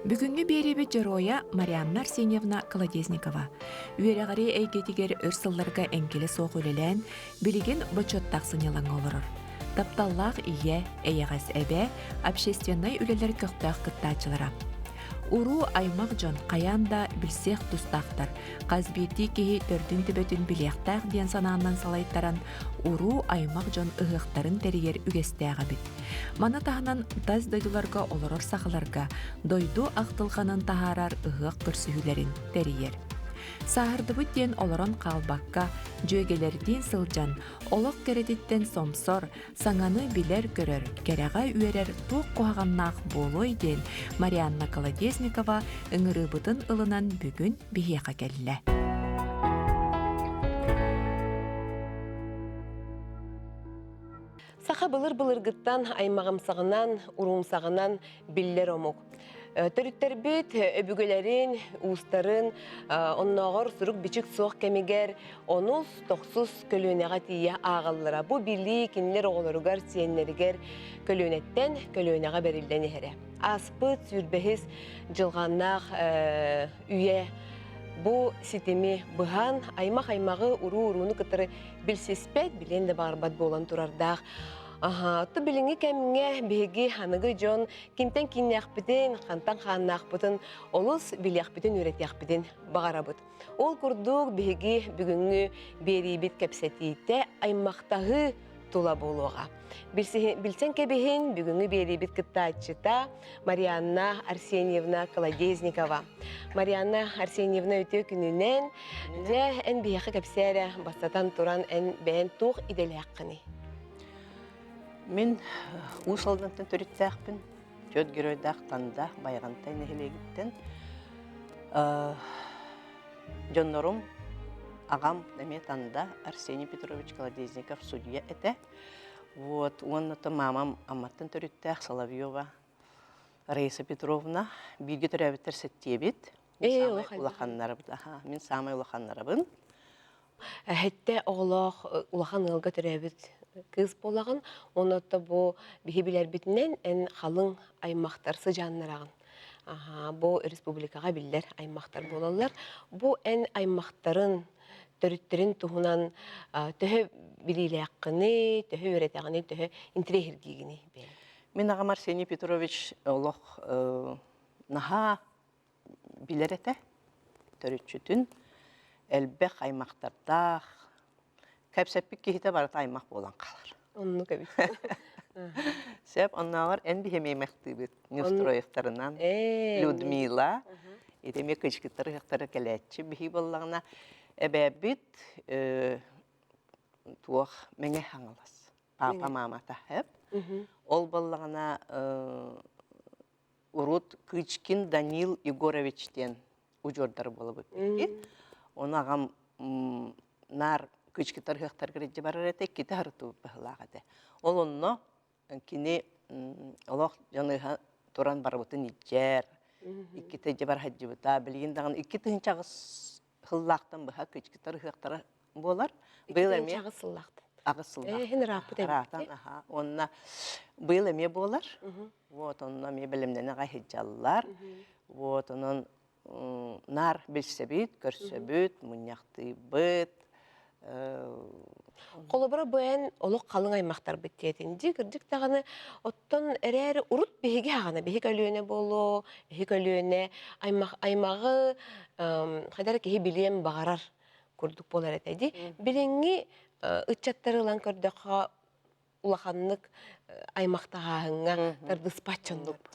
Бүгүнгү береби Жароя Марианна Арсеньевна Колодезникова. Үереғари әйгетігер өрсылларға әңкелі соқ өлелән, білеген бачоттақ сынелаң олырыр. Тапталлақ ие, әйеғас әбе, общественной үлелер көқтақ кыттачылара. Уру аймақ жон қаянда білсех тұстақтар. Қазбеті кеhi төрдін түбетін білектақ ден санағынан салайттаран, уру аймақ жон ұғықтарын тәрігер үгестәға бит. Мана тағынан таз дойдуларға олырыр сақыларға, дойду ақтылғанын тахарар ұғық көрсүхілерін тәрігер. Сахардыбыт ден олырын қалбаққа, жөгелерден сылжан, олық кередеттен сомсор, саңаны білер көрір, кереға үйерер туқ қоғаннақ болой ден Марианна Колодезникова үңірібытын ылынан бүгін бейеқа келі. Саха былыр-былыргыттан, аймағымсағынан, урумсағынан биллер омук. Төрүттәрбет өбүгелерин, уустарын, онногор сурук бичик соқ кемигер, онус тоқсус көлөнеға тия ағаллара. Бу билли кинлер оғыларыгар сиеннерігер көлөнеттен көлөнеға берілден ере. Аспыт, сүрбехіз, жылғаннақ үйе. Бу ситеми бұған аймағы уру-уруны кытыры білсеспет, білен де барбат болан турардақ. Отты біліңі кәміңе беги ханығы жон кимтен киняқпытын, қантан қаннақпытын, олыс білияқпытын, үйретияқпытын бағара бұд. Ол күрдік беги бүгінгі берейбет кәпсәтейті аймақтағы тула болуға. Білсен кәбіхін бүгінгі берейбет кіттатчыта Марианна Арсеньевна Колодезникова. Марианна Арсеньевна өте күнінен ән бияқы кәпсәрі бастатан тұран ән бән туқ иделі аққыны. Мен усалдантын төріттәқпін, жөт геройдақ танда байғантай нәхелегіттен. Жоннорым ағам дәме танда Арсений Петрович Колодезников судья әті. Оннаты мамам аматтын төріттәқ Соловьева Раиса Петровна бірге түрәбіттер сәттебет. Мен самай улақанларыбын. Әтті оғылақ улахан ылға түрәбіт кыз болағын, онытты бұл бейбілер бітінен ән қалың аймақтарсы жаннарағын. Бұл республикаға білдер аймақтар болалар. Бұл ән аймақтарын түріттерін тұғынан түхі білейлі аққыны, түхі өретіғыны, түхі интрехіргегіні бәл. Мен ағам Арсений Петрович олық наға білер әті түрітчүтін әлбәқ аймақтардақ кәпсәппік кейті барыта аймақ болан қалар. Онны көбіт. Сәп, оннағар ән бігемеймәқті бет, Нестроевтарынан, Людмила, етеме күшкеттері қақтары кәләтші бігі болағына әбәбіт туақ мәңе хаңылас. Папа, мама тахып. Ол болағына Урут Кычкин Данил Егоровичтен ұжордары болып өтпекке. Оны ағам нар күчкетар хақтар кереже барар әте, кеті харыту бұғылағады. Ол онно кені олақ жаныға туран барбытын итжер, иккеті жабар хаджы бұта, білген дағын иккеті хынчағыз хыллақтан бұға күчкетар хақтары болар. Иккеті хынчағыз сыллақтан. Ағыз сыллақтан. Хен рапы дәбітті. Онына бұл әме болар. Онына ме білімдені ғайхеджалылар. Оның нар білсебет, көрсебет, мұнияқты бұд. Қолыбыра бұян олық қалың аймақтар біттетінді, кірдік тағаны оттан әрі ұрут бейге ағана, бейге өліөне болу, бейге өліөне аймағы қайдар кеге білем бағарар көрдік болар әтәді. Біленгі үтчаттары ұлан көрдіға улаханлык аймақтағағыңа тарды спатчындып.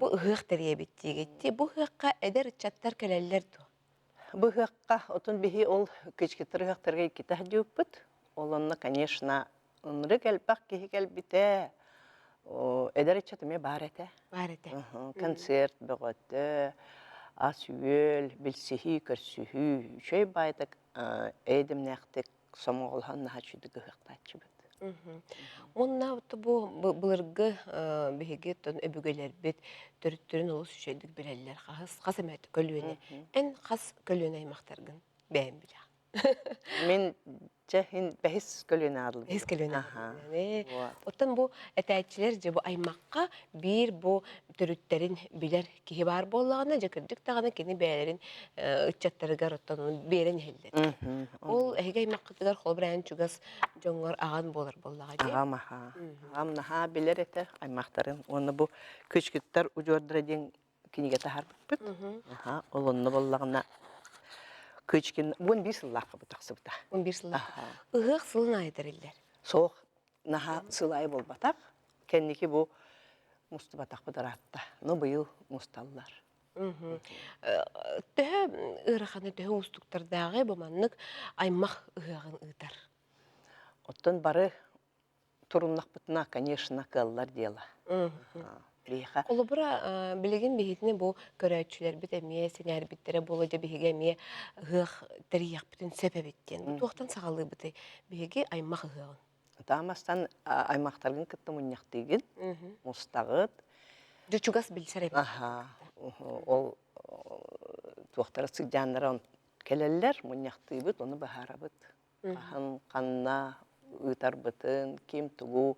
Бұл ұғық тәрие біттегетті. Бұл ұғыққа әдер үтчаттар кәләлілер ду. Бұғыққа отын бейі ол көчкеттір ғақтарға екеті өппіт. Олонны, конечно, ұныры кәлпақ кейі кәлбіті әдер үтчатыме бар әті. Бар әті. Концерт бұғыты, ас үйел, білсіхі, көрсіхі, шөй байдық әйдім нәқтік самоғылған наға чүйді ғықтатшы бұд. Онна бұлырғы бейге өбігелер бет түріттерін олы сүшелдік білелер қас әмәті көлуіне. Ән қас көлуіне аймақтарғын бәйін білі. Мен жахин бәхис көлөне адыл. Эскелөне. Аха. Вот. Оттан бу этәчләр же бу аймакка бир бу төрүттерин билер киһи бар боллагына жакырдык тагына кини бәлерин ыччаттарыгар оттан берен хеллет. Ол эге аймаккытыгар холбран чугас жоңгор аган болар боллага же. Агам аха. Агам наха билер эте аймактарын. Оны бу көчкүттөр ужордра ден киниге тахар бит. Аха, олонны боллагына көчкин бун бир сыллакка бутаксыбыта. 11 сыл. Аха. Ыгык сылын айдырылар. Соқ наха сылай болбатак. Кенники бу мустубатак быдаратта. Но быйыл мусталлар. Төһө ыраханы төһө устуктардагы бу маннык аймак ыгагын ыйтар. Оттон бары туруннак бытына, конечно, кыллар дела. Лиха. Олобура билеген бихитне бу көрәчүләр бит әмие сенәр биттере булды биһиге әмие ыгык тирияк бүтүн себебиттен. Бу туктан сагалый бите биһиге аймак ыгагын. Тамастан аймактардын кытты муньяктыгын, мустагыт. Жучугас билсере. Аха. Ол туактары сыгданнар келелер муньяктыбыт, оны бахарабыт. Ахан канна ыйтар бытын, ким тугу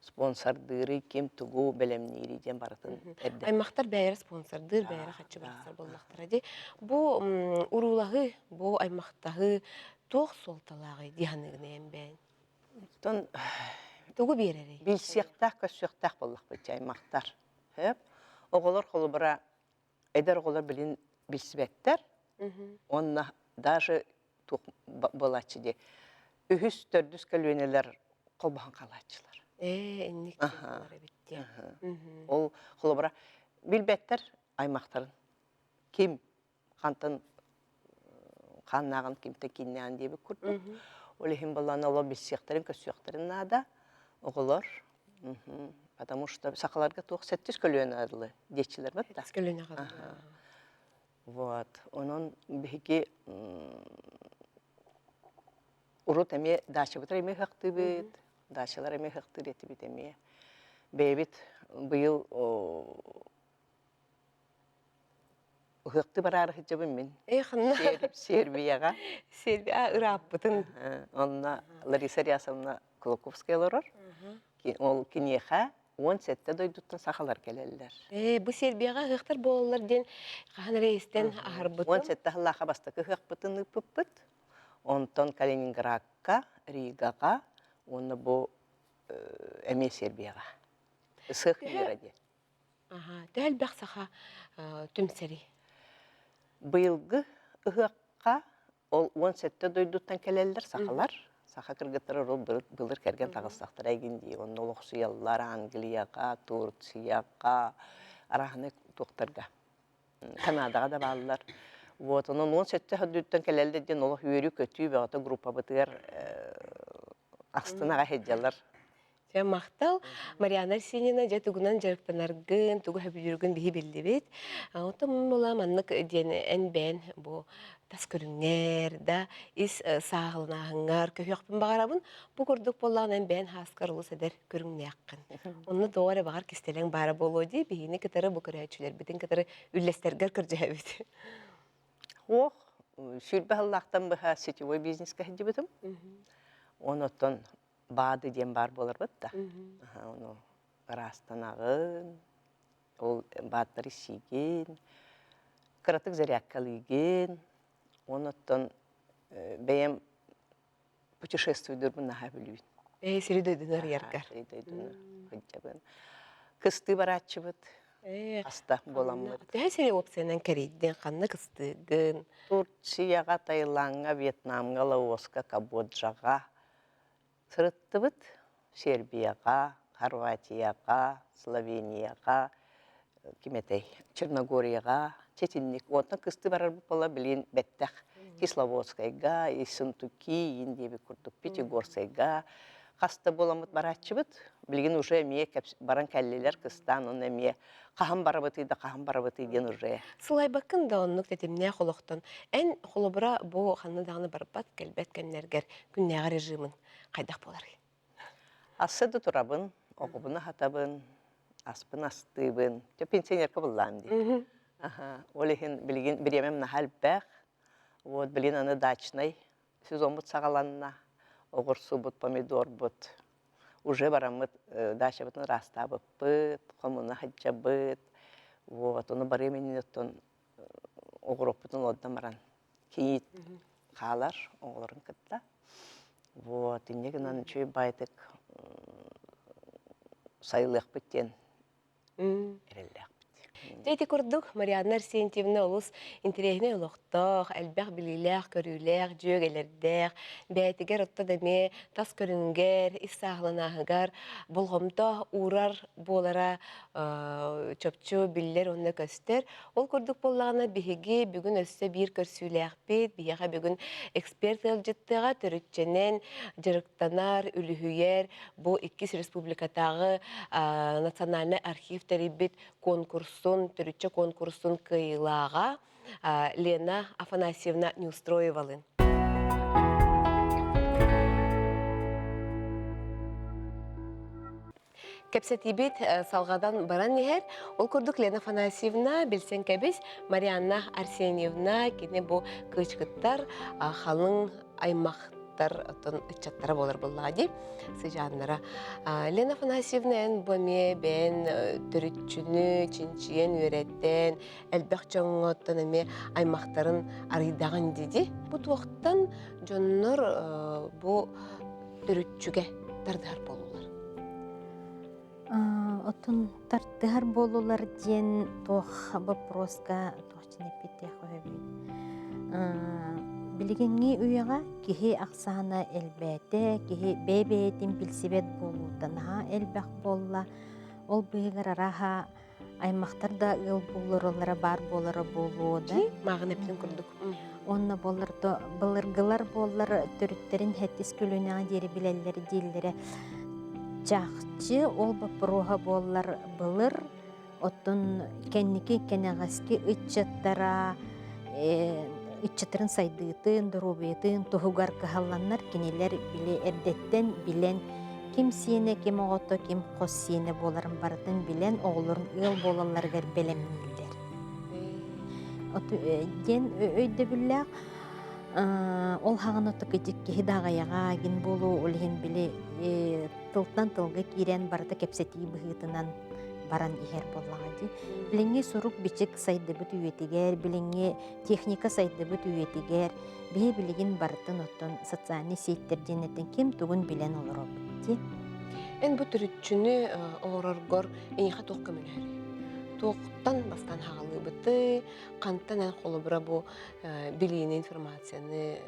спонсордыры, ким тугу белемнири ден барытын. Аймактар бәйрә спонсордыр, бәйрә хатчы барсар боллактар ди. Бу урулагы, бу аймактагы тох солталагы дияныгын эмбен. Тон Тугу берери. билсектак, көсөктак боллак бит аймактар. Хеп, оголор холубара эдер оголор билин билсибеттер. Онна даже тук болачы де. Үһүс төрдүс көлөнелер колбахан калачылар. Энник бар битте. Ол холубара билбеттер аймактарын. Ким кантын каннагын кимте киннән дип күрдү. Олехин баланы ала билсектерин көсөктерин нада оголор. Потому что сакаларга тук 700 көлөн адылы дечилер бат да. Скелене калды. Вот. Онон биги урут эме дача бутар эме хакты бит. Дачалар эме хакты рети бит эме. Бебит быйыл хакты барар хитебим мен. Ханна. Сербияга. Сербия ырап бутын. Онна Лариса Рясовна Клоковская лорор. Ол кинеха 17 дойдуттан сахалар келелер. Бу Сербияга хыктар болалар ден кахан рейстен ахар бутын. 17 халлаха бастакы хак бутын пыппыт. Онтон Калининградка, Ригага, оны бу эме Сербияга. Сых йради. Ага, дәл баксаха түмсери. Быйылгы хакка ол 17 дойдуттан келелер сахалар. Саха кыргыттары былыр керген тагыстактар айгинди. Оны олоксуяллар Англияга, Турцияга, араханы токтарга. Канадага да баллар. Вот, onun 17 höddütten kelelde den ola hüyürü kötü ve ata grupa bıtır astına hejjalar. Sen maqtal Mariana Arseniyevna jatugunan jarıktanargın, tugu habijurgın bihi bildi bit. Ota mola manlık den en ben bu tas körünger da is sağılnağıngar köhüqpün bağarabın. Bu kurduk bollan en ben haskar olus eder körüngne yaqqın. Onu doğru bağar kistelen bara bolu di bihini kıtarı bu körəçüler bitin kıtarı üllesterger kırcaya bit. Oh, şürbe Allah'tan baha sitioy bizneska hejjibitim. Onotton badı diyen bar bolar bıtta. Onu rastanağın, ol batları şigin, kıratık zaryakalıygen, onotton beyem путешествуйдыр бұна хабілуін. Сири дойдунар яргар. Сири дойдунар хыджабын. Кысты баратчыбыт, аста боламыт. Сири опциядан керейден қанны кыстыгын. Турцияға, Таиландға, Вьетнамға, Лаосқа, Камбоджаға сырыттыбыт. Сербияға, Хорватияға, Словенияға, кеметей, Черногорияға, Четинник. Онтан кысты барар бола білен бәттәқ. Кисловодскайга, Иссентуки, Индиеби курдук, Пятигорскайга. Қаста боламыт баратчыбыт. Білген уже әмие баран кәллелер кыстан, он әмие қахан барабытыйда, қахан барабытыйден уже. Сылай бакын да оннук тетемне холоқтон. Ән холобыра бу ханны дағыны барбат кәлбәт кәмнәргер күннәға режимын қайдақ болар. Асыды турабын, оғыбыны хатабын, аспын астыбын. Пенсионерка боллан ди. Олехин білген біремем нахал бәқ. Вот, блин, аны дачный, сезон бут сагаланна, огурсу бут, помидор бут. Уже барамыт дача бутын раста быт, комуна хаджа быт. Вот, оны бар еменен оттон огуроп бутын оддан баран. Кейит қалар, оғыларын кытта. Вот, иннегінан чөй байтык сайылық біттен әрелләқ бит. Тейти курдук Марианна Арсентьевна олус интерегіне олықтық, әлбәқ біліләқ, көріләқ, жөгелердәқ, бәйтігер отта дәме тас көрінгер, issағыланағығар, бұлғымта урар болара чөпчу білілер онны көстер. Ол курдук боллағына бігі бүгін өсі бір көрсүйләқ бет, бияға бүгін эксперт өлжеттіға түрітченен жырықтанар, үліхүйер, бұл 2 республикатағы национальный архивтері бет конкурсын, түрітчі конкурсын кыйлаға Лена Афанасьевна Неустроевалын. Кәпсетибет салғадан баран нехер, ол күрдік Лена Афанасьевна білсен кәбіз Марианна Арсеньевна кені бұл кычкыттар қалың аймақтар үтчаттары болар боллади сыжаннара. Лена Афанасьевна бұме бен түрітчіні, чинчиен үйреттен, әлбәқ жоңғыттан әме аймақтарын арыдаған деді. Бұл туақтан жоннор бұл түрітчіге тардар болулар. Отун тартыгар болулар ден тох вопроска тохчине питех ойбит. Билигенги уяга кихи аксана элбете, кихи бебетин билсибет болуданha элбек болла. Ол быгар раха аймактарда ыл булларылары бар болары болууда. Мағын эптен күрдік. Онна болларда былыргылар боллар төрүттерин хеттис көлүнө дери билелleri дилleri. Чахчы ол бапрога боллар былыр, оттун кенники кенегаски ыччаттара, ыччаттарын сайдыытын, дурубетын, тухугар кахалланнар кинелер биле эрдеттен билен ким сине, ким оғото, ким қос сине боларын бартын билен оғылырын ыл болаларгар белемнилдер. Ген өйді білләқ, ол хағаны тұқытик кехидағаяға ген болу олген біле тылтан тылғы кирен барда кепсети бұғытынан баран ихер боллағады. Біленге сұрук бичік сайды бұт үйетігер, біленге техника сайды бұт үйетігер, бе білеген бартын оттын социальный сеттерден етін кем тұғын білен олар обытти. Эн бұ түрітчіні оғырарғыр әнеға тоқ көмілері. Тоқтан бастан хағалы бұты, қанттан ән қолы бұра бұ білейін информацияны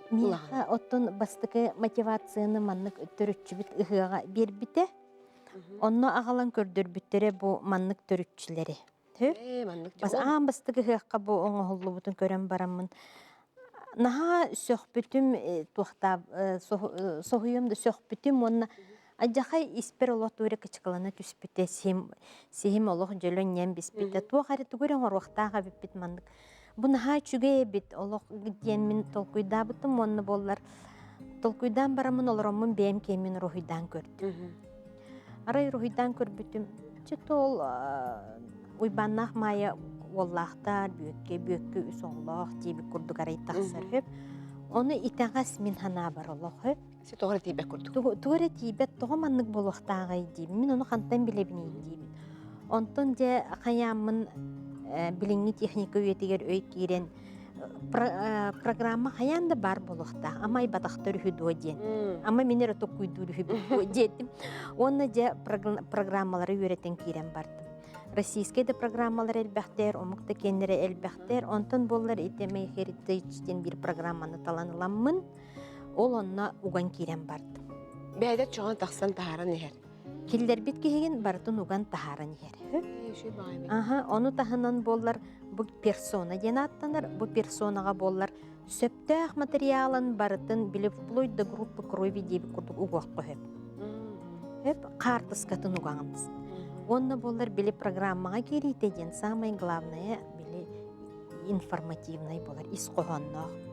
Меха оттон бастықы мотивацияны маннык төрүтчү бит ыхыга бербите. Онно агалан көрдөр бүттере бу маннык төрүтчүлери. Бас бастықы ыхыга бу оңоллу бутун көрөн барамын. Наха сөхбүтүм тухтап сохуйумда сөхбүтүм онна ажахай испер олотуре кычкалана түспүтэ сим олох жөлөн нем биспите. Туахары тугурен орохтага биппит маннык. Бұнаға чүге бит, олық гиден мен толкуйда бұтым, онны боллар. Толкуйдан барамын оларамын бәйім кеймен рухидан көрді. Арай рухидан көрбітім, чет ол уйбаннақ мая оллақтар, бүйекке үс оллақ, дейбі күрдік арай тақсар хөп. Оны итағас мен хана бар олық хөп. Се тоғыры тейбек күрдік? Тоғыры тейбек, тоғы маннық болуқтағай дейбі. Мен оны қанттан білебіне дейбі. Онтон де қаямын билинги техника үйетігер өй кирен программа хаянда бар болуқта, амай батақтар үйді ден. Ама менер отық үйді үйді дедім. Оны де программалары үйретен кирен бардым. Российскайда программалар әлбәқтер, омықта кенері әлбәқтер, онтын болар етемей херитті ичтен бір программаны таланыламын, ол онына уған кирен бардым. Бәйдет жоған тақсан тахаран ехер? Келдер бит кеген бардын уған тахаран ехер. Оны тахынан болар bu persona ден аттанар, bu персонаға болар сөптәқ материалын бардын біліп вплоть до группы крови дейбі күрдік уғақ қойып. Қартыскатын уғаңыз. Онны болар білі программаға керейтеден самый главное білі информативный болар, ис қоғаннақ.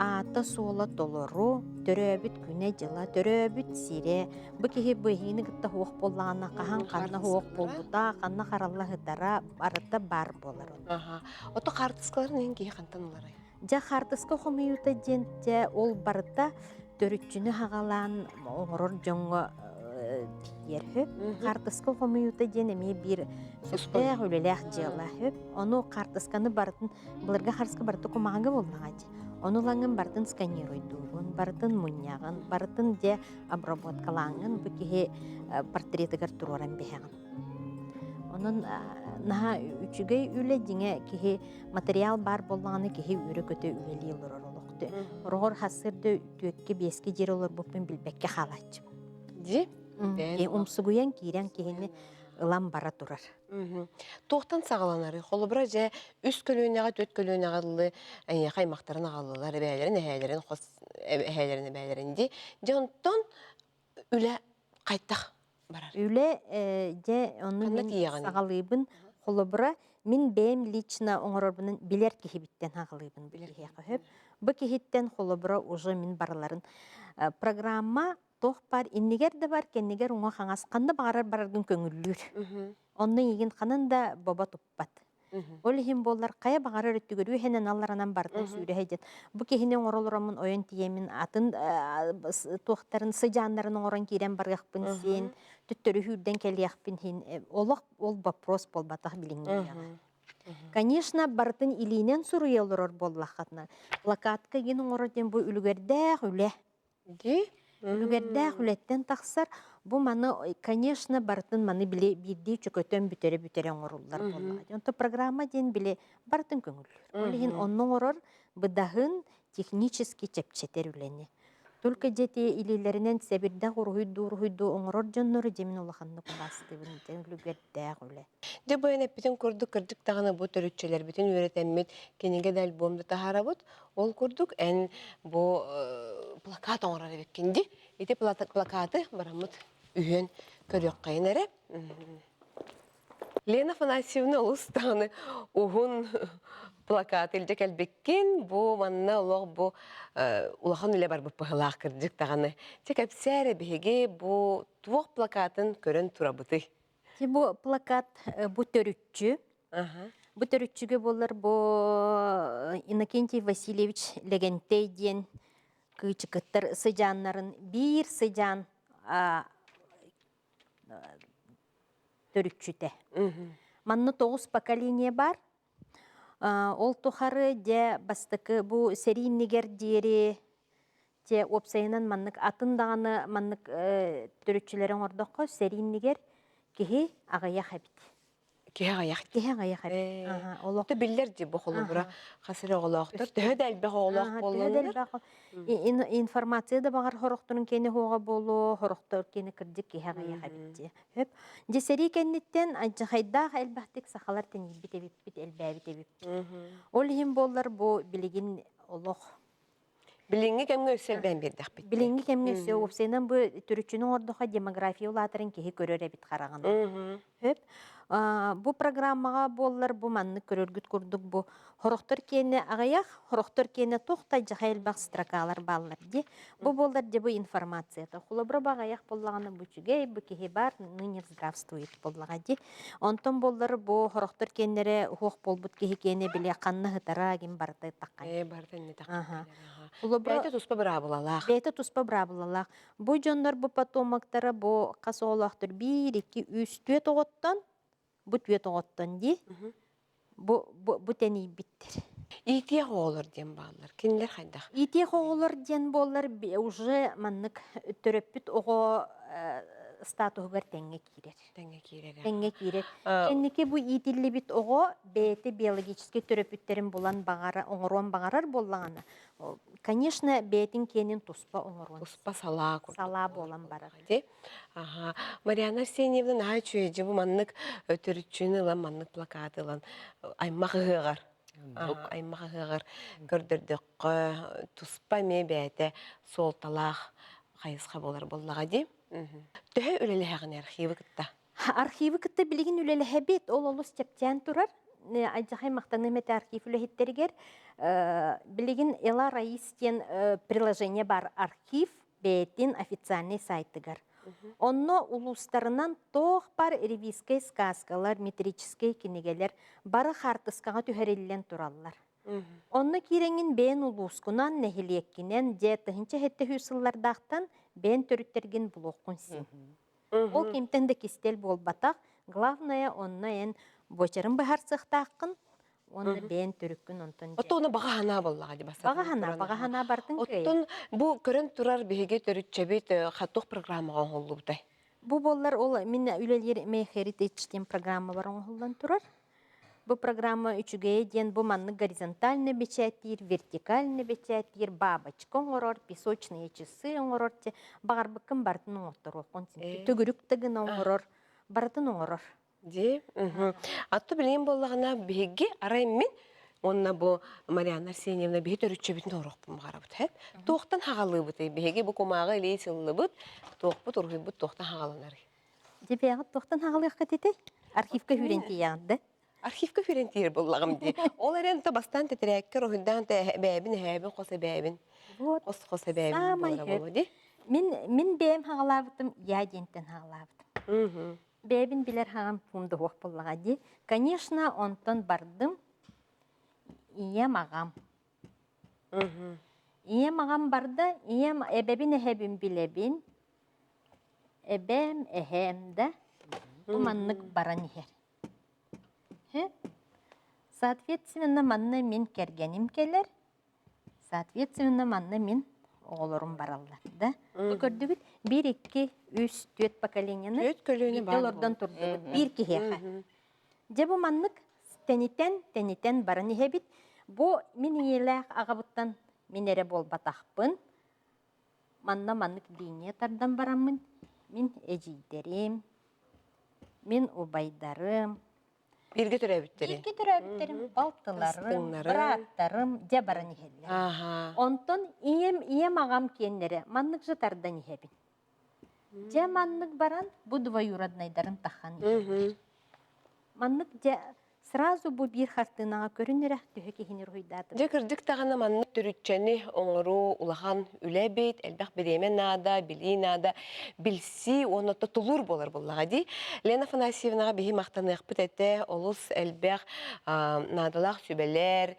Ата сола толору, төрөбіт күне жыла, төрөбіт сире, бұ кеге бұйхейні күтті хоқ болағына, қахан қанна хоқ болбута, қанна қаралла ғыдара, арыта бар болар. Ото қартыскаларын ең кей қантан олар ай? Жа хартыска хомуюта ден же ол барыта төрүчүнү хагалаан оңорор жоңго тиерхүп. Хартыска хомуюта ден эме бир сүстэх үлелэх жыалахүп. Ону хартысканы бартын буларга харска барыта кумага боллагач. Ону лаңын бартын сканируйдугун, бартын муньягын, бартын же обработкалаңын бу кихи портретигер туроран бехегин. Онун наха үчүгей үле диңе кихи материал бар боллаганы кихи үрө көтө үлели олорор олокту. Оргор хасырды түөкке беске жер олор буппен билбекке халач. Ди? Умсугуян кирен кихини ылам бара турар. Тоқтан сағаланары, қолыбыра жа үс көлөөнеға, төт көлөөнеға дылы қаймақтарын ағалылар, бәлерін, әйелерін, қос әйелерін, бәлерін де. Жонтон үлі қайттақ барар. Үлі же оны мен сағалыйбын қолыбыра, мен бәйім лично оңырорбының билер кехебіттен ағалыйбын. Бұ кехеттен қолыбыра уже мен бараларын. Программа тоқ бар, иннегер де бар, кеннегер оңа қаңас, қанды барардың көңіллер. Онның еген қанында боба тұппат. Ол ехін болар, қая бағарар өттігер, өйхенен алларанан бардың сүйре хейден. Бұ кехінен оролырамын ойын тиемін, атын тоқтарын, сыжанларын оран керен барғақпын сен, түттөрі хүрден келияқпын хен. Олық ол вопрос болбатақ біліңген. Конечно, бардың илинен сұруй олырор боллақатына. Плакатқа генің ороден бұл үлгердәқ үлі. Үлгердәқ үлеттен тақсар, бұл маны, конечно, бартын маны біле бидді чөкөтен бүтере оңырулар боллаға. Онты программа ден біле бартын көңілір. Олеген оның орор бұдағын технически чепчетер үлені. Только дети илилеринен себирдә ургуйду оңорор жоннору жемин улаханны куластыбын үлгердәқ үле. Де бойын әппетін көрдік кірдік тағаны бұл төрітчелер бітін өретәммет кенеге дәл бомды тахара бұд. Ол көрдік ән бұл плакат оңырары беккенде. Еті плакаты барамыд үйен көрек қайын әрі. Лена Фанасьевна ұлыстағыны ұғын плакат елдек әлбеккен, бұл манна ұлық бұл улахан үлі бар бұл пығылақ кірдік тағаны. Тек әпсәрі бігеге бұл туық плакатын көрін тұра бұты. Бұл плакат бұл төрүтчү. Бұл төрүтчүге болар бұл Иннокентий Васильевич Легентей ден күйчікіттір сыжанларын бір сыжан төрүтчүте. Манны 9 поколение бар. Ол тухары де бастықы бұл серийнігер дері де опсайынан маннык атындағаны маннык төрүтчүлерін ордоққа серийнігер кеге ағаяқ әбіт. Кеге ағаяқ? Кеге ағаяқ әбіт. Олықты білдер де бұл қолы бұра қасыры оғылақтыр. Төһі дәлбәқ оғылақ болуыныр? Информация да бағар хорықтырын кені хоға болу, хорықтыр кені кірдік кеге ағаяқ әбіт. Де серий кәнеттен қайдақ әлбәқтік сақалар тән бит әлбәбіт. Ол ем болар бұл білеген олық. Біліңгі кәмгі өсел бән бердіқ бит. Біліңгі кәмгі өсел өпсейнен бұл түрічінің ордыға демография олатырын кеге көрер әбіт қараған. Бұл программаға болар бұл манны көрергіт күрдік бұл хорықтыр кені ағаяқ, хорықтыр кені тоқтай жағайыл бақ стракалар балылар де. Бұл болар де бұл информацията. Құлыбыра бағаяқ болағаны бүчігей, бұл кеге бар, ныне здравствует болаға де. Онтон болар бұл хорықтыр кенері хоқ болбыт кеге кені біле қанны ғытара ген бардай таққан. Бардай не таққан. Бәйті тұспа бұра бұлалақ. Бәйті тұспа бұра бұлалақ. Бұл жонлар бұл патомақтары бұл қасы олақтыр 1, 2, 3, 4 оғыттан, бұл 4 оғыттан де, бұл тәне биттер. Итие оғылыр ден бағылар, кенілер қайдақ? Итие оғылыр ден болар, уже маннық түріппіт оғы статуғығар тәңге керер. Тәңге керер. Кеннеке бұл итілі бит оғы бәйті биологический түріппіттерін болан бағара, оңыруан бағарар болағаны. Конечно, бәйтін кенін тұспа оңыруан. Тұспа сала көрді. Сала болан барар. Мариана Арсеньевна ай чөйді бұл маннық түрітчіні лан, маннық плакаты лан, аймағығығар. Аймағығығар көрдірдіқ тұспа ме бәйті сол талақ қайысқа болар болаға де. Төһі үлелі әғін архивы күтті? Архивы күтті білген үлелі әбет, ол олыс тәптен тұрар. Айжақай мақтаны мәті архив үліхеттерігер. Білген Эла Раистен приложение бар архив бәйтін официальный сайтыгар. Онно улустарынан тоқ бар ревизскай сказкалар, метрическай кенегелер бары хартысқаға түхәрелілен тұралылар. Онны киреңин бен улускунан нехилиеккинен же тыһынча хетте хүсыллардақтан бен төрүттергин блоккун син. Ол кемтен де кистел болбатақ, главное онна эн бочарын бахар сыхтаққын, онны бен төрүккүн онтон же. Отто оны баға боллаға деп басады. Бағахана бартын кей. Оттон бу көрін турар биһиги төрүтчебит хаттук программага оңоллу бутай. Бу боллар ол мен үлелер Heritage тем программа бар оңолдан турар. Бу программа үчүгэй ден бу манны горизонтальный печатир, вертикальный печатир, бабочка оңорор, песочные часы оңорор те, багарбыккын бартын оңоттор окон син. Төгүрүк тыгын оңорор, бартын оңорор. Ди. Атты билген боллагына биһиги араймын. Онна бу Марианна Арсеньевна биһи төрүтчөбүтүн орокпун гарабыт хеп. Тоқтан хагалыбыт биһиги бу комагы лейсылыбыт, тоқпут ургыбыт тоқтан хагаланар. Дебега тоқтан хагалык кетете. Архивка хүренти ягды. Архивка хүрентир боллагым ди. Ол эренте бастан тетреккер ойдан бәбин хэбин коса бәбин. Вот. Коса бәбин болар ди. Мен бәм хагалабытым, я дентен хагалабытым. Бәбин билер хагам пумды хок боллага ди. Конечно, онтон бардым. Ием агам. Ием агам барды, ием эбебин эхебин билебин. Эбем эхемде. Уманнык баран ихер. Соответственно, манны мен кергеним келер. Соответственно, манны мен оғылырым баралдар. Да? Көрдігіт, 1, 2, 3, 4 поколенияны видеолардан тұрдығыт. 1 кехеха. Де бұл маннык тенитен баран ихебит. Бу мен иеләк ағабыттан мен әрі бол батақпын. Маннык линия тардан барамын. Мен әжейдерім. Мен убайдарым. Birge türäbitleri. Baltılarım, bıraktlarım, jabarın ihelle. Onton iyem ağam kenleri, manlık jıtardan ihebin. Ja manlık baran, bu двоюроднайдарым тахан ihebin. Manlık сразу bu bir hartına görünürək tühü kehinir huydadım. Ja kırdık tağına manlık türütçeni oңору улахан үләбет, әлбәқ беремен нада, били нада, білси, оны тұтылыр болар болаға дей. Лена Афанасьевнаға бейі мақтанық бұт әтті, олыс әлбәқ надалақ сүбелер,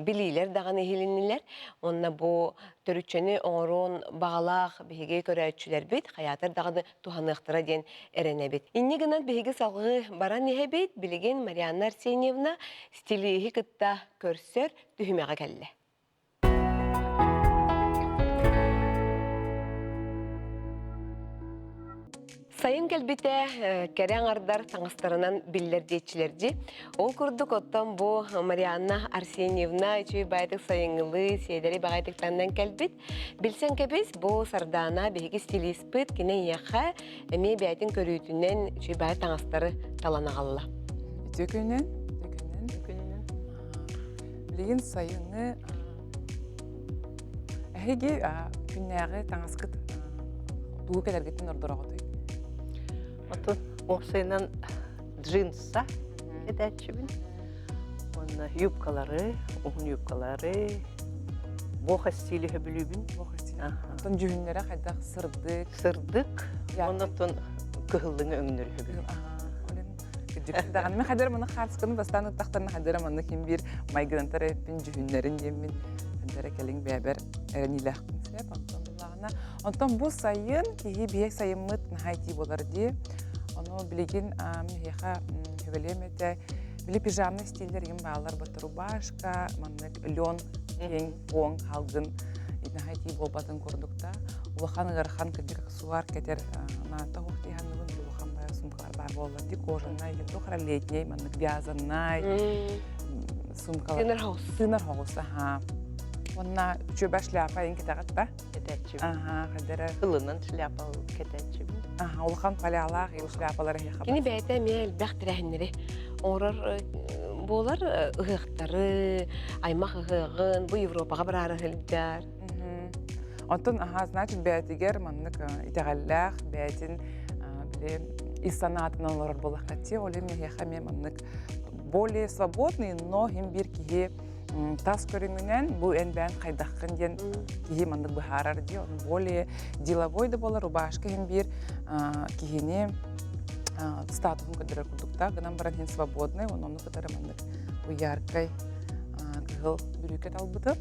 білилер дағаны хеленілер. Онна бұл түрүчені оңорун бағалақ бейге көрәтшілер бет, хаятыр дағыны туханықтыра ден әрәне бет. Инне гынан бейге салғы баран еге бет, білеген Марианна Арсеньевна стилиhi кытта көрсөр түхімеға кәлі. Сайын кәлбіте кәрен ардар таңыстарынан биллер дейчілерді. Ол күрдік оттан бұл Марианна Арсеньевна үші байтық сайыңылы сейдері бағайтықтандан кәлбіт. Білсен кәбіз бұл сардана бейгі стилист бұд кене еқа әме бәйтін көрійтінен үші байт таңыстары таланағалла. Төкөнен білген сайыны әйге күннәғі таңасқыт туы кәлергеттен ордырағыды. Отын оқсайынан джинса әдәтшібін. Оны юбкалары, оғын юбкалары, боға стилі хөбілібін. Отын жүхінлері қайдақ сырдық. Сырдық, онытын күхілдің өңінері хөбілібін. Мен қадыр мұны қарсықының бастаны тақтарына қадыр мұны кем бір майгрантар әппен жүхінлерін емін әндері кәлің бәбір әрінілі ақпын сәп. Онтан бұл сайын, кейі бейек сайымыт нәхайти болар де. Оны білеген мехеға хөбелем әті білі пижамны стилдер ем бағалар бұты рубашка, манны лен, ең, оң, халғын нәхайти болбатын көрдікта. Улахан ғырхан кәдір суар кәдір нағатта хоқты ханығын бір улахан бая сумкалар бар болар де. Кожанай, дұқыра летней, манны вязанай, сумкалар. Сынар хоғыс, Онна чөбә шляпа ең кетағат ба? Кетәтшібін. Қадыры. Қылынан шляпа кетәтшібін. Улхан палялақ, ел шляпалары еқап. Кені бәйті мәл бәқтірәхінлері. Оңырар болар ұғықтары, аймақ ұғығын, бұл Европаға бірары ғылдар. Онтын, значит, бәйтігер маннық итағаллақ, бәйтін иссанатын олар болақ қатте, олы мехеқа мен маннық более свободный, но хем бір кейе тас көріңінен бұл әнбән қайдаққын ден кейі мандық бұхарар де, оның более деловой да болар, рубашка хем бір кейіне статусын көдірі күлдікта, ғынан баран хен свободный, оның көдірі мандық бұл яркай кыгыл бүрүкет албыты.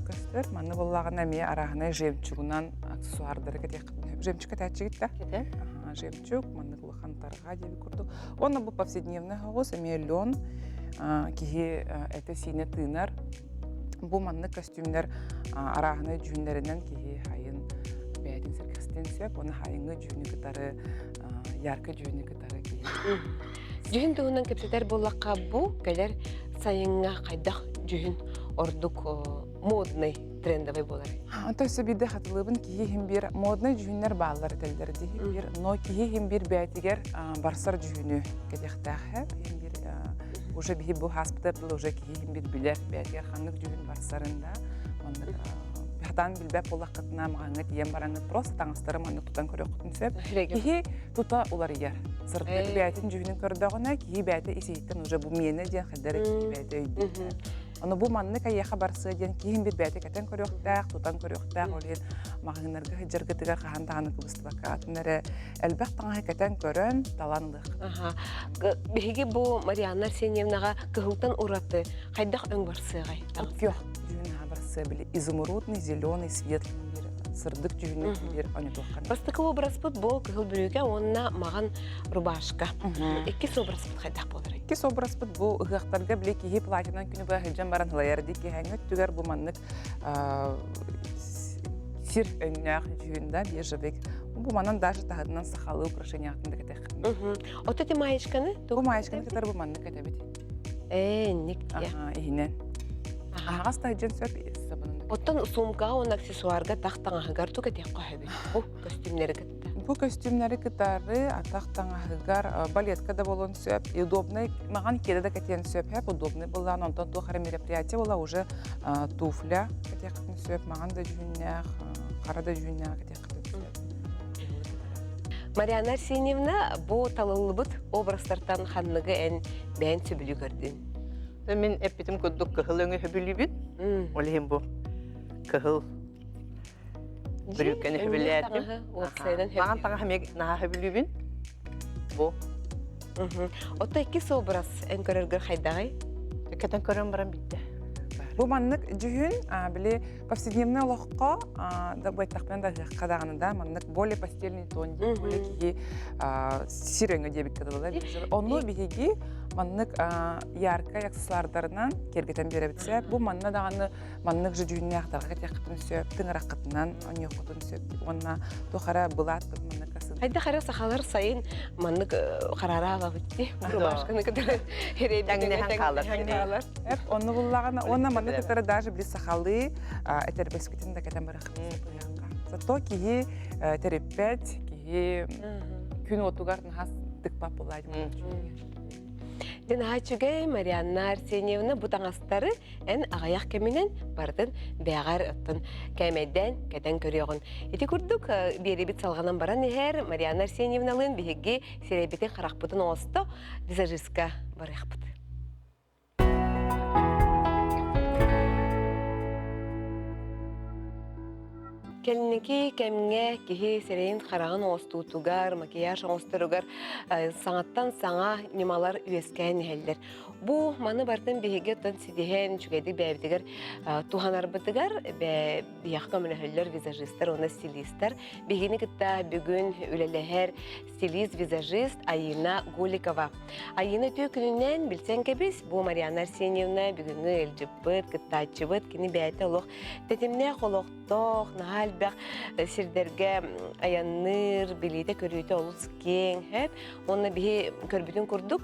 Көстөр, манны боллагына ме арахына жемчугунан аксессуардары кетек. Жемчуг кетечигит да? Кете? Жемчуг, манны хантарга деби курду. Онна бу повседневный хогос, эме лен, кихи это сине тынар. Бу манны костюмдер арахына жүнлеринен кихи хайын бәйтин сиркестен сөп, оны хайыңы жүні кытары, яркы жүні кытары кихи. Жүһүн туһунан кепсетер боллакка бу келер сайыңга кайдах жүһүн ордук модный трендовый болар. Антон сөбиде хатылыбын кихи хим бир модный жүннер баалар телдер дихи бир, но кихи хим бир бәйтигер барсар жүнү кетехтахе, хим бир уже бихи бу хаспитал уже кихи хим бир билер бәйтигер ханнык жүнүн барсарында, онда хатан билбәп боллак кытына маңы тием бараңы просто таңыстырым аны тутан көрөк күтүн сөп. Кихи тута улар яр. Сырдык бәйтин жүнүн көрдөгөнө кихи бәйти исейтен уже бу мене ден хадары бәйти өйдү. Аны бу манны кайяха барсы ден кихин бир бәйти кетен көрөктәк, тутан көрөктәк олен магыннарга хыжыргы тигәр хантаны кыбыстыбакатнары әлбәт таңа кетен көрөн таланлык. Биһиги бу Марианна Арсеньевнага кыһылтан ураты кайдах өң барсыгай. Yok, жүнүн барсы биле изумрудный, зеленый, светлый бир сырдык жүнүн бир аны тохкан. Бастыкы образ футбол кыһыл бүрүгө онна маган рубашка. Эки образ кайдах болар. Ки собрас бу ыгыктарга биле кихи платинан күнү ба хылжан баран хылаяр дики хәңгәт түгәр бу маннык сир өңнәк жүнда бежевик. Бу манан даже тагынан сахалы украшения хатында кетек. Ототи маечканы? Бу маечканы кетер бу маннык кетебит. Ник. Ихинен. Аста жен сөп сабынын. Оттон сумка он аксессуарга тахтаңа гарту кетек кахабит. Бу костюмнери кетти. Бу костюмнары кытары атактаңа хыгар балетка да болон сөп. Удобный, маган кеде да кетен сөп, хеп удобный булган, онтон тухара мероприятие була уже туфля кетек сөп, маган да жүннәк, кара да жүннәк кетек сөп. Марианна Арсеньевна бу талылыбыт образтартан ханныгы эн бәйін сөбілі көрдін. Мен эппитим көддік кыһыл өңі хөбүлүбүт. Олем бу кыһыл бүрүккени хөбүләтим. Маған таңа хәмек наһа хөбүлүбүн. Бу. Отто эки образ эн көрөргөр хайдагай. Кетен көрөн барам битте. Бу маннык жүһүн биле повседневный лохко да байтакпен да кадагында маннык более постельный тон более ки сиреңе дебит кадалар. Оны биги маннык яркы аксессуарларынан кергетен беребитсе, бу манна даганы маннык жүһүнне актарга кетектен сөп, тыңырак кытынан оне хотун сөп. Онна тохара булат маннык асы. Хайда хара сахалар сайын маннык карара ала битти. Башканы кадыр Таңнехан калар. Оны буллагана, оны маннык кытары даже били сахалы, этербескетин да кетен барак. Зато кии терепет, кии күн отугартын хас тыкпап булайды. Ден хачугай Марианна Арсеньевна бутаңастары эн агаяк кеминен бардын бәгар ыттын кәмәдән кәтән көрөөгөн. Эти курдук беребит салганан баран ихер Марианна Арсеньевналын биһиги серебитин харакпытын осто визажистка барыхпыт. Келнеки кемге кихи серейин харагын остуутугар, макияж остуругар саңаттан саңа немалар үескән хәлләр. Бу маны бартын биһиге тон сидиһен чүгәди бәбидигер туханар бытыгар бә яхка менә хәлләр визажисттар, оны стилисттар. Бигини китта бүгүн үлеләһәр стилист визажист Айна Гуликова. Айна тө күннән билсәң кебис бу Марианна Арсеньевна бүгүнгө элҗибет киттачыбыт кини бәйте лох тетимне холоктох нахал бәк сирдерге аянныр билите көрүтө олус кең хәп оны бихи көрбүтүн курдук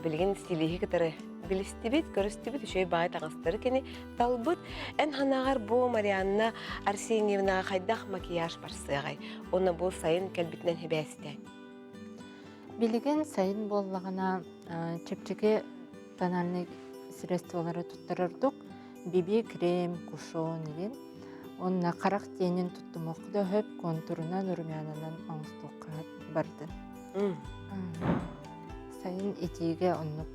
билген стилихи китары билистибит көрүстүбүт үшөй бай тагыстыры кени талбыт эн ханагар бу Марианна Арсеньевна хайдах макияж барсыгай оны бу сайын келбитнен хебәстә Билеген сайын боллагана чепчеге тональный средстволары туттырырдык. Биби крем, кушон деген. Онна карак тенин туттумокда хөп контурунан румянанан оңстукка барды. Сайын этиге оннук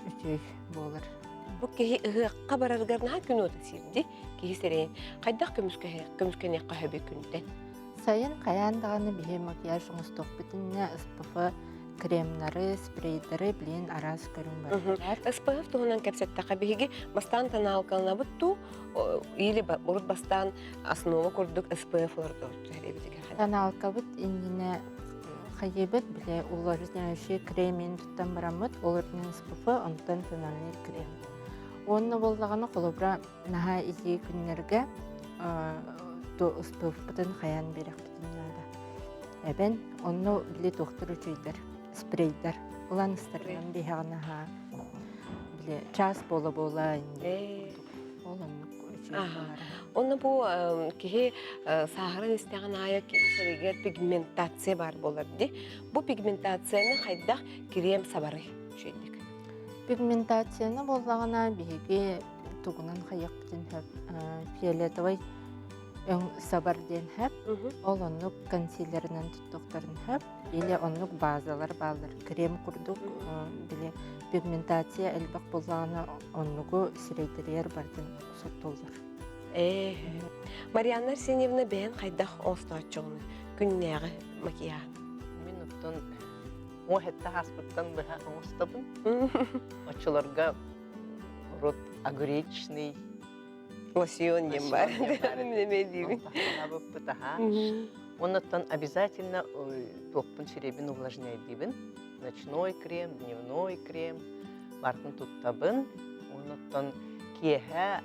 үчөй болар. Бу кеһи ыгыкка бараргарна күн ота сирди кеһи серейин кайдах көмүскене кахабы күнден. Сайын каяндаганы бихе макияж оңстук битинне СПФ кремнары, спрейдары билен арас көрүн барар. СПФ туһунан кепсеттака биһиги бастан таналкална бутту или урут бастан основа курдук СПФ лордо теребитигер. Таналкабыт индине хайыбыт биле уларыжнаши кремин туттан барамыт, олардың СПФ онтан тональный крем. Онны боллаганы колобра наха изи күннерге то СПФ бутын хаян берек бутыннада. Эбен онны биле доктор үчөйдер, спрейдер. Улан истерген биханаха. Биле час бола инде. Олан үчөйдер. Онна бу кихи сахарын истеген ая кисерегер пигментация бар болар ди. Бу пигментацияны хайдах крем сабары шүйдик. Пигментацияны боллагана биге тугунан хаяк бүтүн фиолетовый өң сабар ден хэп, ол оннук консилеринен туттуктарын хэп, или оннук базалар балдар. Крем курдук, биле пигментация элбак боллагана оннугу сирейтерер бардын соттолдар. Марианна Арсеньевна бәйін қайдақ оңстуатчоғыны күннәғі макияж. Мен оттан оңхетті хаспыттан бұға оңстабын. Очыларға рот огуречный Лосьон дем бар. Оннан обязательно тоқпын шеребін увлажняет дейбін. Ночной крем, дневной крем, бартын туттабын. Оннан киеха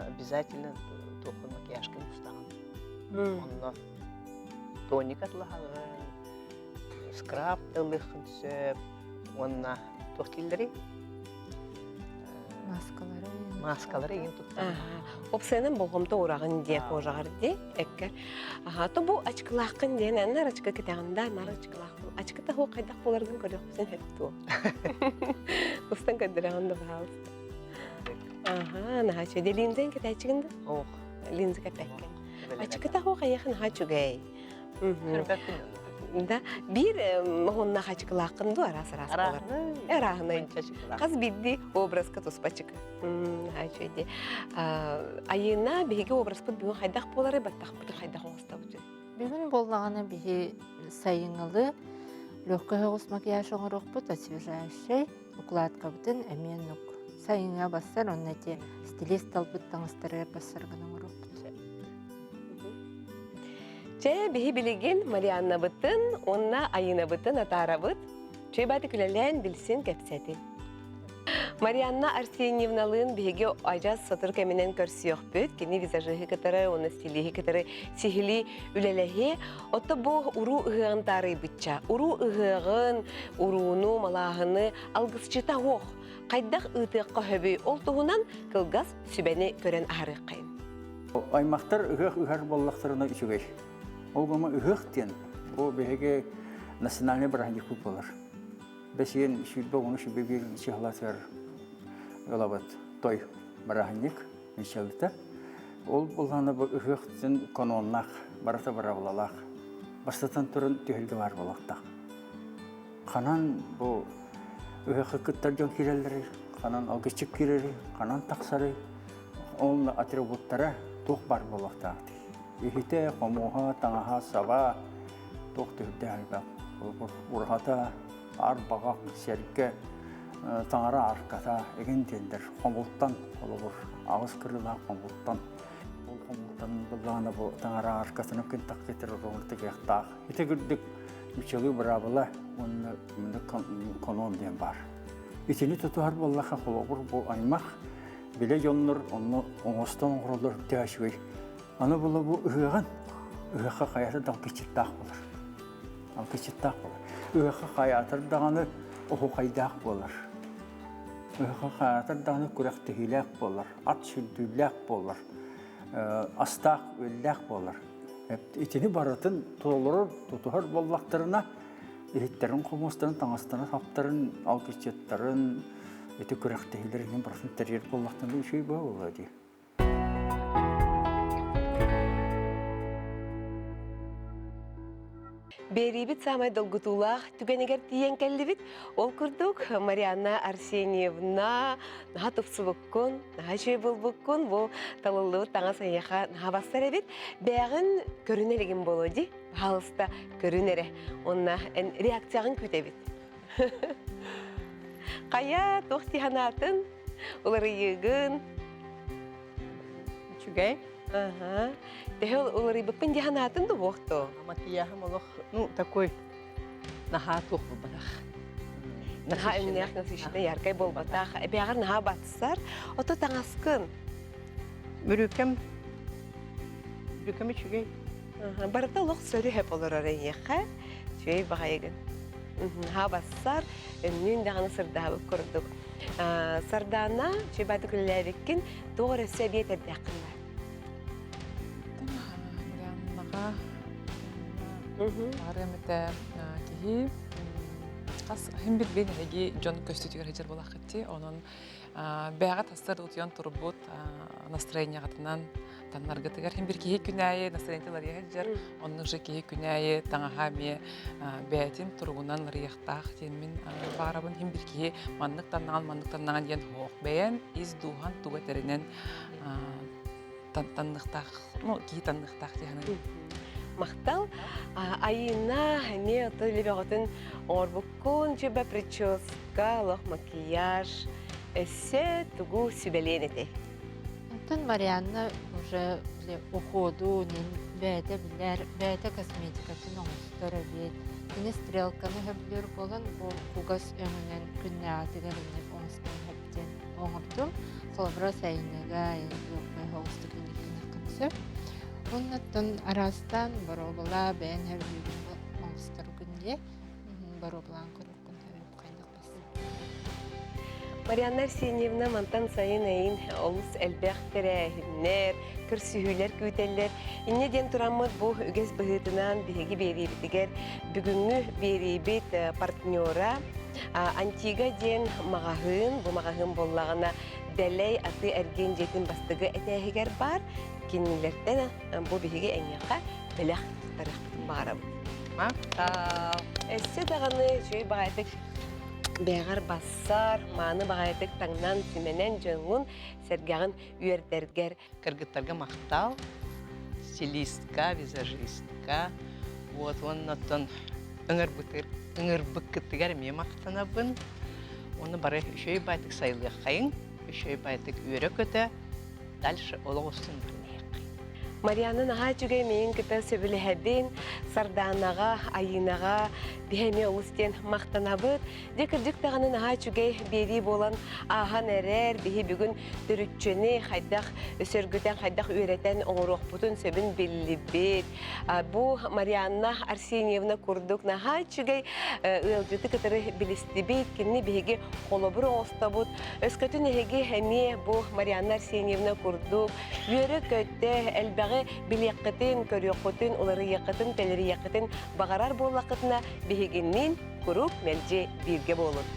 обязательно тоқпын макияжкын ұстаған. Онна тоник атлағын, скраб ылықын сөп, онна тоқтелдері. Маскалары еген туттан. Опсайнан болғымды орағын де қожағыр де, әккер. То бұл ачқылақын дейін, әннар ачқы кетеғында, нар ачқылақын. Ачқы тағы қайдақ болардың көрек бізден әпті о. Ұстан көдірағында бағалысты. Наға чөйде линзен кет әчігінді? Оқ. Линзі кәпәккен. Ачқы тағы қаяқын наға чөгәй. Да, бир онна хачкылақын ду арас-арас болар. Арағынай. Қаз бидді образға тұспачық. Хачуйде. Айына бейге образға бүгін қайдақ болары, баттақ бұты қайдақ оңыста бұты. Бүгін болағаны бейге сайыңылы, легкий ғос макияж оңырық бұт, освежающий, укладка бұтын әмен ұқ. Сайыңа басар, онна те стилист албыттан ұстары басарғын оңырық бұт. Че бихи билеген Марианна бұттын, онна айына бұттын атара бұт. Чөй баты күлелен білсін кәпсәті. Марианна Арсеньевналын бихиге айжаз сатыр кәменен көрсіяқ бүт. Кені визажығы кітары, оны стилигі кітары сихили үлеләхе. Отты бұл ұру ұғығын тары бұтча. Ұру ұғығын, ұруыну, малағыны алғысчыта оқ. Қайдақ ұтыққа хөбі ол тұғынан кылгас сүбәні көрен ағырық қайын. Аймақтар ұғығар боллақтарына үшігей. Ол бұма ұғықтен, ол бәйге национальный бараханник болар. Бәсен шүйдбі оны шүйбе шығалатыр ғалабат той бараханник, мешалыта. Ол болғаны бұл ұғықтен кононнақ, барата барабылалақ, бастатан тұрын түйілді бар болақтақ. Қанан бұл ұғықы күттар жон керелері, қанан алғышчып керері, қанан тақсары, оның атрибуттары тоқ бар болақтақ. Ихите, қомуға, таңаға, саба, тоқ түрді әлбәқ. Ұрғата, арбағақ, серге, таңара арқата, еген тендер. Қомылттан, ағыз кірілі қомылттан. Ол қомылттан бұлғаны бұл таңара арқасының күн тақ кетір ұғылты кеқтақ. Ете күрдік мүшелі бұрабылы, оны коном ден бар. Етені тұтуар боллаға қолығыр бұл аймақ, біле жонлар, оны оңыстан оңғырылыр тәшуей. Аны бұлы бұл ұғығын, ұғыққа қаятыр дал кечеттақ болыр. Ал кечеттақ болыр. Ұғыққа қаятыр дағаны ұғы қайдақ болыр. Ұғыққа қаятыр дағаны күрек түйіләк болыр. Ат шүлділәк болыр. Астақ өлләк болыр. Етені баратын толырыр, тұтығыр боллақтарына еттерін қомыстарын, таңыстарын, таптарын, ал кечеттарын, еті күрек түйілерінен баратын тәрер боллақтарында үшей бұл олады. Берибит самай долгутулах, түгенегер тиен кәллибит, ол күрдік Марианна Арсеньевна наға тұпсыбықкын, наға жөй болбықкын, бұл талылығы таңа сайяға наға бастар әбет, бәғін көрінереген болуды, бағалыста көрінері, онна реакцияғын көтебет. Кая тохти ханатын, улары йыгын. Чугай? Ага. Tehel улары биппин ди ханатын ду бохто. Макияхам олох, ну, такой наха тух бабах. Наха эмнех насышта яркай болбатах. Бягар наха батсар, ото таңаскын. Бүрүкем чугай. Барыта лох сөрү хеп олар арайыха. Чөй багайгын. Ха бассар, эмнин даганы сырдабы көрдүк. Сардана чөй баты күлләриккин тоғыр өсө бет әддәккынла. Марианнаға арымыта кихи қас хим бит бен эги жон көстүтүгөр хежер болақытти. Онун бәға тастар утуян турбут настроение гатынан таннарга тегер хим бир кихи күнәйе настроениялар хежер. Онун же кихи күнәйе таңаха ме бәтин тургунан рыяктах темин барабын хим бир кихи маннык таннаган ен хок бәян из духан тугатеринен танныктах, ну, кихи танныктах дегенен. Мақтал, айына не төлебеғатын орбуккун чөбә прическа, лох макияж, эссе тугу сүбәленете. Антон Марианна уже уходу, бәйті білер, бәйті косметикатын оңыстыры бет. Ені стрелканы хөблер болын, бұл кугас өңінен күнне атыгарынен оңыстан хөптен оңырдым. Солбыра сайыныға, өкмей хоғысты күнекені қымсы. Оннаттан арастан баробыла бәйін хөблерін оңыстыр күнде, баробылан көріккін хөп қайнақ басын. Марианна Арсеньевна мантан сайын олыс әлбәқ тәрәхіннер, күрсүйілер күйтелер. Инне ден тұрамыд бұл үгес бұғытынан бігі берейбітігер бүгінгі берейбіт партнера Антига ден мағағын, бұл мағағын боллағына дәлей аты әрген жетін бастығы әтәхігер бар. Кенілерден бұл бігі әңеға біләқ тарихтың бағарам. Мақтал. Әссе дағаны жөй бағайтық бәғар бассар, маны бағайтық таңнан түменен жыңын сәргағын үйердергер. Кыргыттарга мақтал, стилистка, визажистка. Вот оннаттан ыңыр бүккіттігер ме мақтанабын. Оны бары үшөй байтық сайлық қайын, үшөй байтық үйері көті, дальше олы ұстын бірнейік. Марианның аға жүгей мейін күті сөбілі әбін, сарданаға, айынаға, бәйме ұлыстен мақтанабыд. Декірдік тағының аға жүгей бері болан аған әрер, бейі бүгін түрітчені қайдақ, өсіргітен қайдақ үйретен оңыруқ бұтын сөбін белі бет. Бұл Марианна Арсеньевна күрдік аға жүгей ұлжыты күтірі білісті бет, кенне бейге қолыбыр оңыста бұд. Өскөтін әге әме бұл Марианна Арсеньевна күрдік. Үйері көтті әлбәғі билияққытын, көріяққытын, олары яққытын, тәлері яққытын бағарар болақытына бейгеннен күріп мәлже бірге болыр.